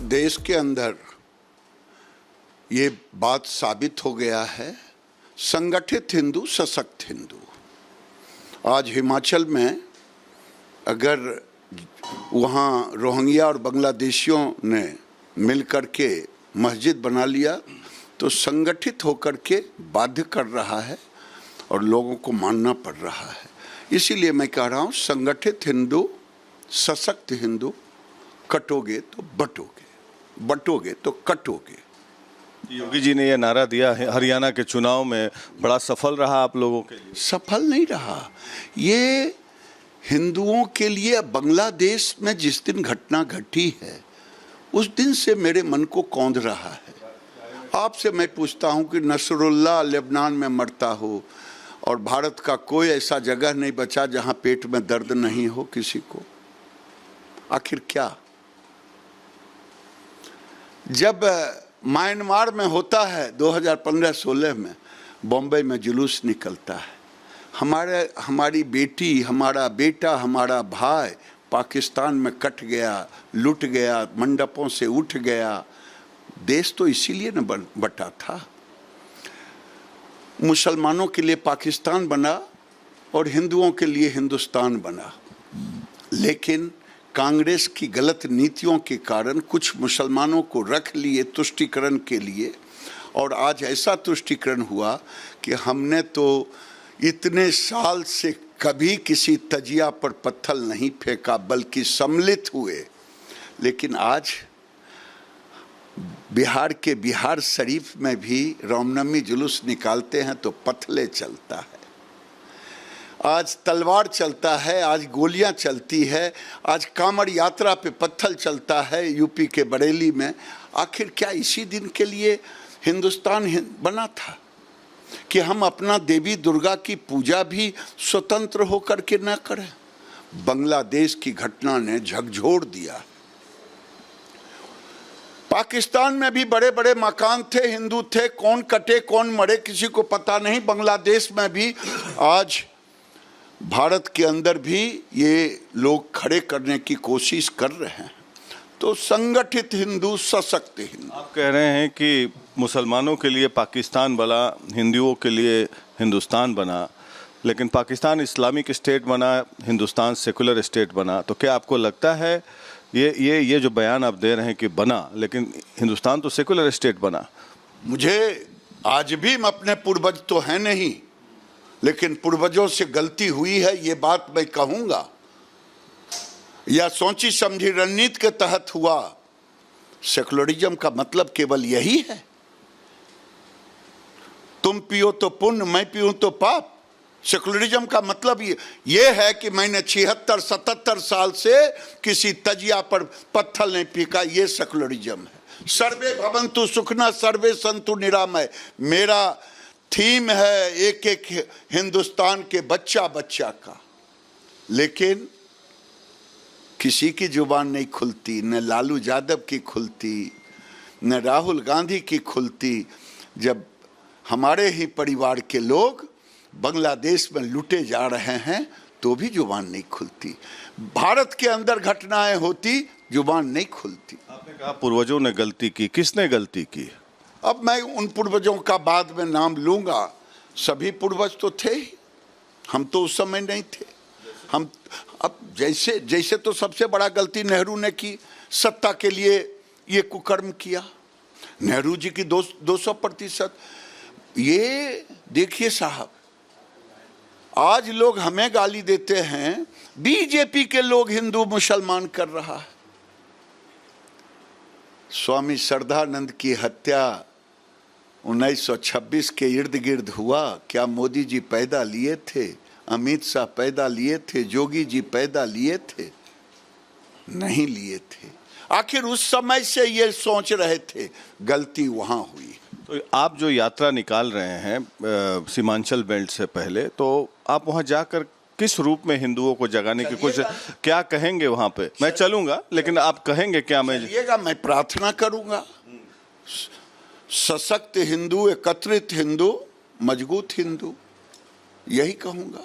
देश के अंदर ये बात साबित हो गया है, संगठित हिंदू सशक्त हिंदू। आज हिमाचल में अगर वहाँ रोहिंग्या और बांग्लादेशियों ने मिल कर के मस्जिद बना लिया तो संगठित होकर के बाध्य कर रहा है और लोगों को मानना पड़ रहा है। इसीलिए मैं कह रहा हूँ, संगठित हिंदू सशक्त हिंदू, कटोगे तो बटोगे, बटोगे तो कटोगे। योगी जी ने यह नारा दिया है, हरियाणा के चुनाव में बड़ा सफल रहा आप लोगों के लिए। सफल नहीं रहा ये हिंदुओं के लिए। बांग्लादेश में जिस दिन घटना घटी है उस दिन से मेरे मन को कौंध रहा है। आपसे मैं पूछता हूं कि नसरुल्लाह लेबनान में मरता हो और भारत का कोई ऐसा जगह नहीं बचा जहां पेट में दर्द नहीं हो किसी को। आखिर क्या? जब म्यांमार में होता है 2015-16 में, बॉम्बे में जुलूस निकलता है, हमारी बेटी, हमारा बेटा, हमारा भाई पाकिस्तान में कट गया, लुट गया, मंडपों से उठ गया। देश तो इसीलिए न बटा था। मुसलमानों के लिए पाकिस्तान बना और हिंदुओं के लिए हिंदुस्तान बना। लेकिन कांग्रेस की गलत नीतियों के कारण कुछ मुसलमानों को रख लिए तुष्टीकरण के लिए, और आज ऐसा तुष्टीकरण हुआ कि हमने तो इतने साल से कभी किसी तजिया पर पत्थर नहीं फेंका बल्कि सम्मिलित हुए। लेकिन आज बिहार के बिहार शरीफ में भी रामनवमी जुलूस निकालते हैं तो पथले चलता है, आज तलवार चलता है, आज गोलियां चलती है, आज कांवड़ यात्रा पे पत्थर चलता है यूपी के बरेली में। आखिर क्या इसी दिन के लिए हिंदुस्तान बना था कि हम अपना देवी दुर्गा की पूजा भी स्वतंत्र होकर के न करें? बांग्लादेश की घटना ने झकझोर दिया। पाकिस्तान में भी बड़े बड़े मकान थे, हिंदू थे, कौन कटे कौन मरे किसी को पता नहीं। बांग्लादेश में भी आज भारत के अंदर भी ये लोग खड़े करने की कोशिश कर रहे हैं। तो संगठित हिंदू सशक्त हिंदू। आप कह रहे हैं कि मुसलमानों के लिए पाकिस्तान बना, हिंदुओं के लिए हिंदुस्तान बना, लेकिन पाकिस्तान इस्लामिक स्टेट बना, हिंदुस्तान सेकुलर स्टेट बना। तो क्या आपको लगता है ये जो बयान आप दे रहे हैं कि बना, लेकिन हिंदुस्तान तो सेकुलर स्टेट बना? मुझे आज भी अपने पूर्वज तो हैं नहीं, लेकिन पूर्वजों से गलती हुई है ये बात मैं कहूंगा, या सोची समझी रणनीति के तहत हुआ। सेकुलरिज्म का मतलब केवल यही है, तुम पियो तो पुण्य, मैं पीऊं तो पाप। सेकुलरिज्म का मतलब ये है कि मैंने 76-77 साल से किसी तजिया पर पत्थर नहीं पीका, ये सेकुलरिज्म है। सर्वे भवन्तु सुखिनः सर्वे सन्तु निरामय मेरा थीम है, एक एक हिंदुस्तान के बच्चा बच्चा का। लेकिन किसी की जुबान नहीं खुलती, न लालू यादव की खुलती, न राहुल गांधी की खुलती, जब हमारे ही परिवार के लोग बांग्लादेश में लूटे जा रहे हैं तो भी जुबान नहीं खुलती। भारत के अंदर घटनाएं होती, जुबान नहीं खुलती। आपने कहा पूर्वजों ने गलती की, किसने गलती की? अब मैं उन पूर्वजों का बाद में नाम लूंगा। सभी पूर्वज तो थे ही, हम तो उस समय नहीं थे। हम अब जैसे तो सबसे बड़ा गलती नेहरू ने की, सत्ता के लिए ये कुकर्म किया। नेहरू जी की 200%। ये देखिए साहब, आज लोग हमें गाली देते हैं, बीजेपी के लोग हिंदू मुसलमान कर रहा है। स्वामी श्रद्धानंद की हत्या 1926 के इर्द गिर्द हुआ। क्या मोदी जी पैदा लिए थे, अमित शाह पैदा लिए थे, जोगी जी पैदा लिए थे? नहीं लिए थे। आखिर उस समय से ये सोच रहे थे, गलती वहां हुई। तो आप जो यात्रा निकाल रहे हैं सीमांचल बेल्ट से पहले, तो आप वहां जाकर किस रूप में हिंदुओं को जगाने की कोशिश, क्या कहेंगे वहां पे? मैं चलूंगा, लेकिन आप कहेंगे क्या? मैं प्रार्थना करूंगा, सशक्त हिंदू, एकत्रित हिंदू, मजबूत हिंदू, यही कहूंगा।